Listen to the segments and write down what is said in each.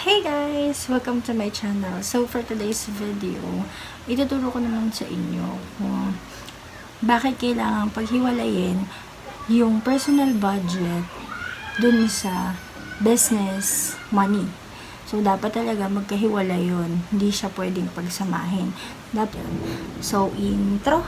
Hey guys! Welcome to my channel. So for today's video, ituturo ko naman sa inyo kung bakit kailangan paghiwalayin yung personal budget dun sa business money. So dapat talaga magkahiwalay yun. Hindi siya pwedeng pagsamahin. Dapat. So intro.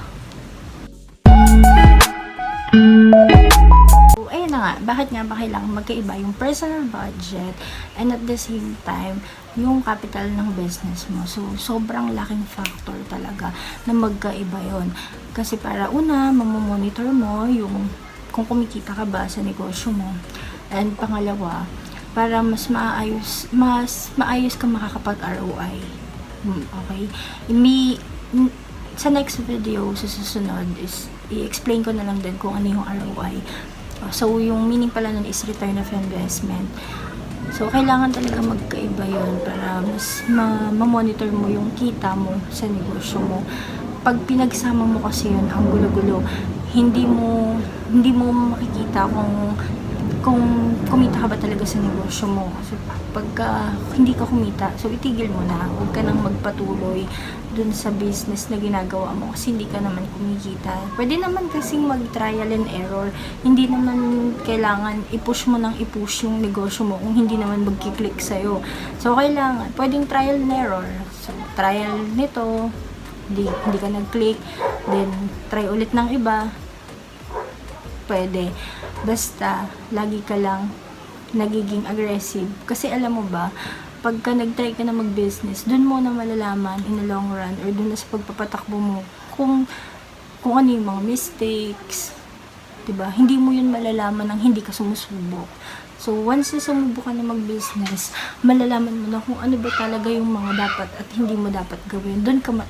Ayun na nga, bakit nga ba kailangan magkaiba yung personal budget and at the same time, yung capital ng business mo. So, sobrang laking factor talaga na magkaiba yon. Kasi para una, mamomonitor mo yung kung kumikita ka ba sa negosyo mo. And pangalawa, para mas maayos ka makakapag-ROI. Okay? Sa next video, sa susunod, is i-explain ko na lang din kung ano yung ROI. So, yung meaning pala nun is return of investment. So, kailangan talaga magkaiba yun para mas ma-monitor mo yung kita mo sa negosyo mo. Pag pinagsama mo kasi yun, ang gulo-gulo, hindi mo makikita kung kumita ka ba talaga sa negosyo mo. Kasi pagka hindi ka kumita, so itigil mo na. Huwag ka nang magpatuloy dun sa business na ginagawa mo kasi hindi ka naman kumikita. Pwede naman kasing mag-trial and error. Hindi naman kailangan i-push mo nang i-push yung negosyo mo kung hindi naman magkiklik sa'yo. So, kailangan, pwedeng trial and error. So, trial nito, hindi ka nag-click, then try ulit ng iba, pwede. Basta, lagi ka lang nagiging aggressive. Kasi alam mo ba, pagka nag-try ka na mag-business, dun mo na malalaman in the long run or dun na sa pagpapatakbo mo kung ano yung mga mistakes. Diba? Hindi mo yun malalaman nang hindi ka sumusubok. So, once na sumubok ka na mag-business, malalaman mo na kung ano ba talaga yung mga dapat at hindi mo dapat gawin.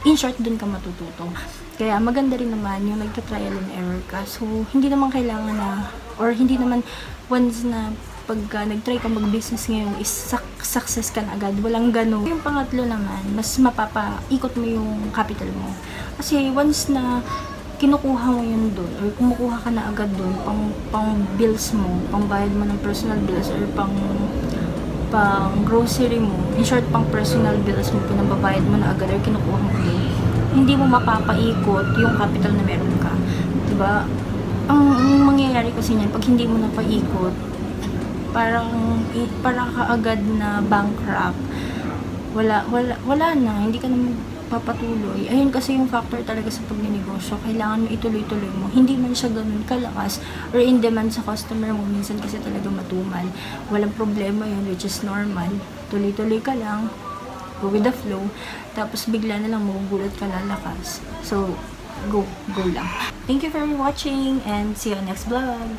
In short, dun ka matututo. Kaya maganda rin naman yung nagka-trial and error ka. So, hindi naman kailangan na, or hindi naman once na pagka nag-try ka mag-business ngayon is success ka na agad. Walang ganun. Yung pangatlo naman, mas mapapaikot mo yung capital mo. Kasi once na kinukuha mo yun doon or kumukuha ka na agad doon pang bills mo, pang bayad mo ng personal bills or pang grocery mo, in short pang personal bills mo, pinababayad mo na agad or kinukuha mo doon, hindi mo mapapaikot yung capital na meron ka. Diba? Ang mangyayari kasi niyan, pag hindi mo napaikot, parang ka agad na bankrupt. Wala na, hindi ka na papatuloy. Ayun kasi yung factor talaga sa pagnenegosyo. Kailangan mo ituloy-tuloy mo. Hindi man siya ganun kalakas or in demand sa customer mo. Minsan kasi talaga matumal. Walang problema yun, which is normal. Tuloy-tuloy ka lang. Go with the flow. Tapos bigla na lang magugulat ka lalakas. So, go lang. Thank you for watching and see you next vlog.